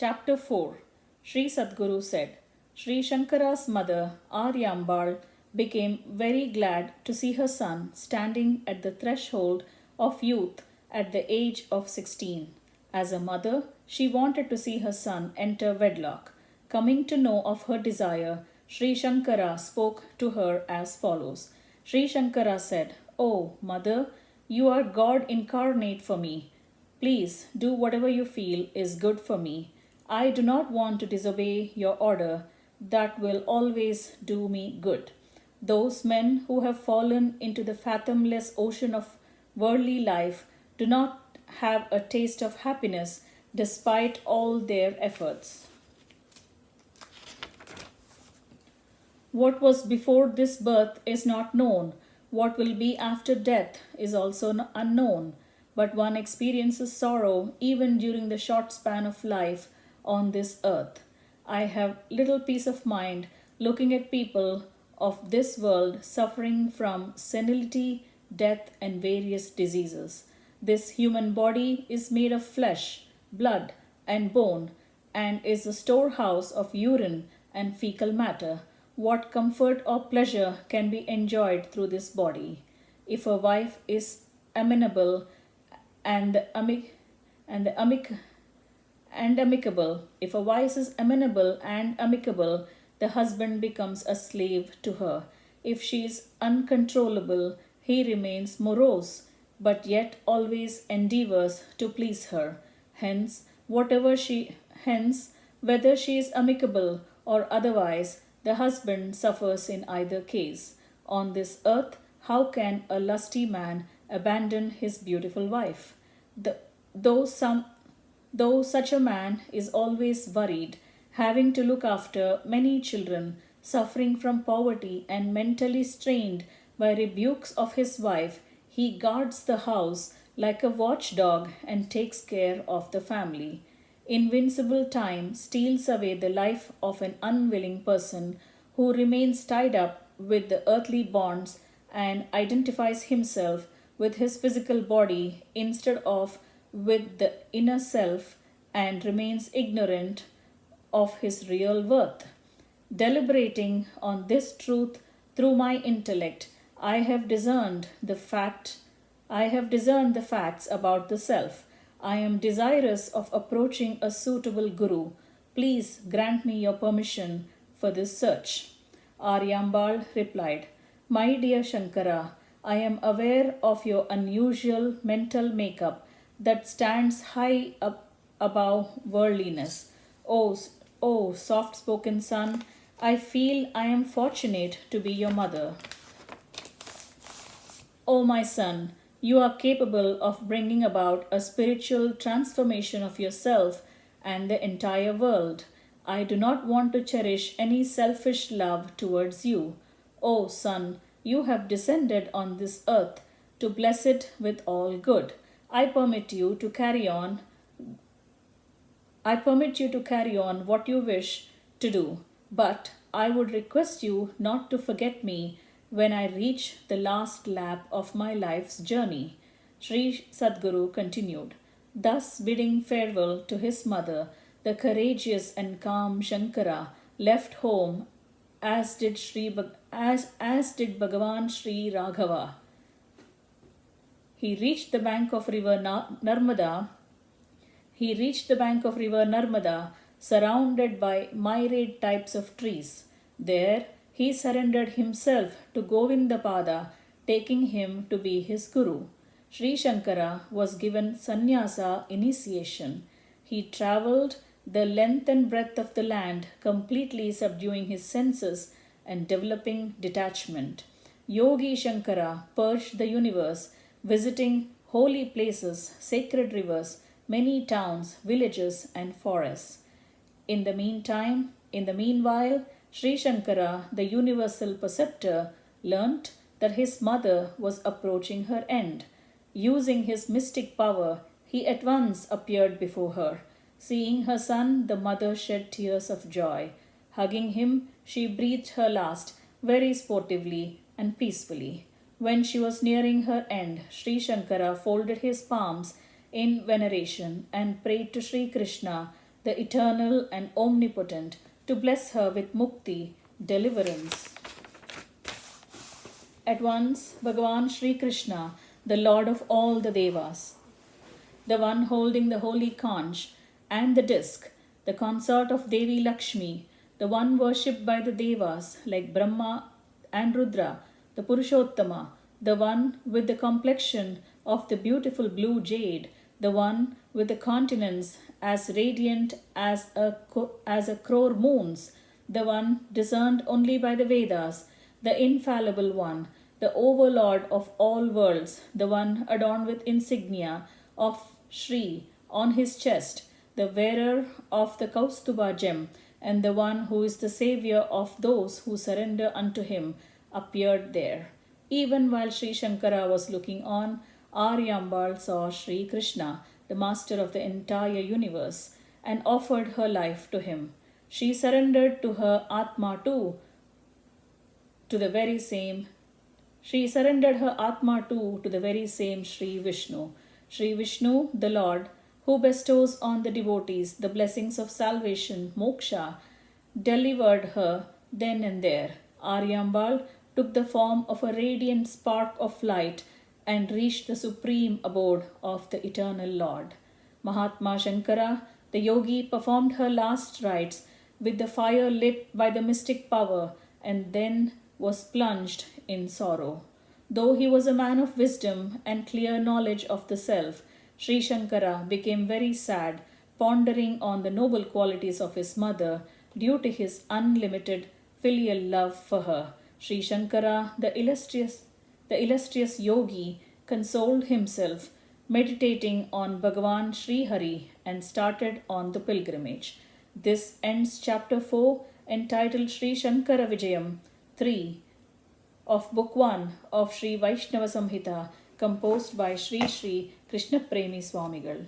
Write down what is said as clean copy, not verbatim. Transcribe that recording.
Chapter 4 Sri Sadguru said, Sri Shankara's mother, Aryambal, became very glad to see her son standing at the threshold of youth at the age of 16. As a mother, she wanted to see her son enter wedlock. Coming to know of her desire, Sri Shankara spoke to her as follows. Sri Shankara said, "Oh, mother, you are God incarnate for me. Please do whatever you feel is good for me. I do not want to disobey your order. That will always do me good. Those men who have fallen into the fathomless ocean of worldly life do not have a taste of happiness despite all their efforts. What was before this birth is not known. What will be after death is also unknown. But one experiences sorrow even during the short span of life on this earth. I have little peace of mind looking at people of this world suffering from senility, death, and various diseases. This human body is made of flesh, blood, and bone, and is a storehouse of urine and fecal matter. What comfort or pleasure can be enjoyed through this body? If a wife is amenable and amicable, if a wife is amenable and amicable, the husband becomes a slave to her. If she is uncontrollable, he remains morose, but yet always endeavors to please her. Hence, whether she is amicable or otherwise, the husband suffers in either case. On this earth, how can a lusty man abandon his beautiful wife? The, though some Though such a man is always worried, having to look after many children, suffering from poverty, and mentally strained by rebukes of his wife, he guards the house like a watchdog and takes care of the family. Invincible time steals away the life of an unwilling person who remains tied up with the earthly bonds and identifies himself with his physical body instead of with the inner self and remains ignorant of his real worth. Deliberating on this truth through my intellect, I have discerned the facts about the self. I am desirous of approaching a suitable guru. Please grant me your permission for this search. Aryambal replied, My dear Shankara, I am aware of your unusual mental makeup that stands high up above worldliness. Oh, soft spoken son, I feel I am fortunate to be your mother. O my son, you are capable of bringing about a spiritual transformation of yourself and the entire world. I do not want to cherish any selfish love towards you. O son, you have descended on this earth to bless it with all good. I permit you to carry on what you wish to do, but I would request you not to forget me when I reach the last lap of my life's journey. Sri Sadguru continued, thus bidding farewell to his mother. The courageous and calm Shankara left home as did Bhagavan Sri Raghava. He reached the bank of river Narmada, surrounded by myriad types of trees. There he surrendered himself to Govindapada, taking him to be his guru. Sri Shankara was given sannyasa initiation. He travelled the length and breadth of the land, completely subduing his senses and developing detachment. Yogi Shankara purged the universe, visiting holy places, sacred rivers, many towns, villages, and forests. In the meanwhile, Sri Shankara, the universal preceptor, learnt that his mother was approaching her end. Using his mystic power, he at once appeared before her. Seeing her son, the mother shed tears of joy. Hugging him, she breathed her last, very sportively and peacefully. When she was nearing her end, Sri Shankara folded his palms in veneration and prayed to Sri Krishna the eternal and omnipotent, to bless her with mukti, deliverance. At once, Bhagavan Shri Krishna, the Lord of all the Devas, the one holding the holy conch and the disc, the consort of Devi Lakshmi, the one worshipped by the Devas like Brahma and Rudra, the Purushottama, the one with the complexion of the beautiful blue jade, the one with the countenance as radiant as a crore moons, the one discerned only by the Vedas, the infallible one, the overlord of all worlds, the one adorned with insignia of Shri on his chest, the wearer of the Kaustuba gem, and the one who is the savior of those who surrender unto him, appeared there. Even while Sri Shankara was looking on, Aryambal saw Sri Krishna, the master of the entire universe, and offered her life to him. She surrendered to her Atma too, to the very same She surrendered her Atma too to the very same Sri Vishnu. Sri Vishnu, the Lord, who bestows on the devotees the blessings of salvation, moksha, delivered her then and there. Aryambal took the form of a radiant spark of light and reached the supreme abode of the eternal Lord. Mahatma Shankara, the yogi, performed her last rites with the fire lit by the mystic power and then was plunged in sorrow. Though he was a man of wisdom and clear knowledge of the self, Sri Shankara became very sad, pondering on the noble qualities of his mother due to his unlimited filial love for her. Sri Shankara, the illustrious yogi, consoled himself, meditating on Bhagavan Sri Hari, and started on the pilgrimage. This ends chapter 4, entitled Sri Shankara Vijayam 3 of Book 1 of Sri Vaishnava Samhita, composed by Shri Krishna Premi Swamigal.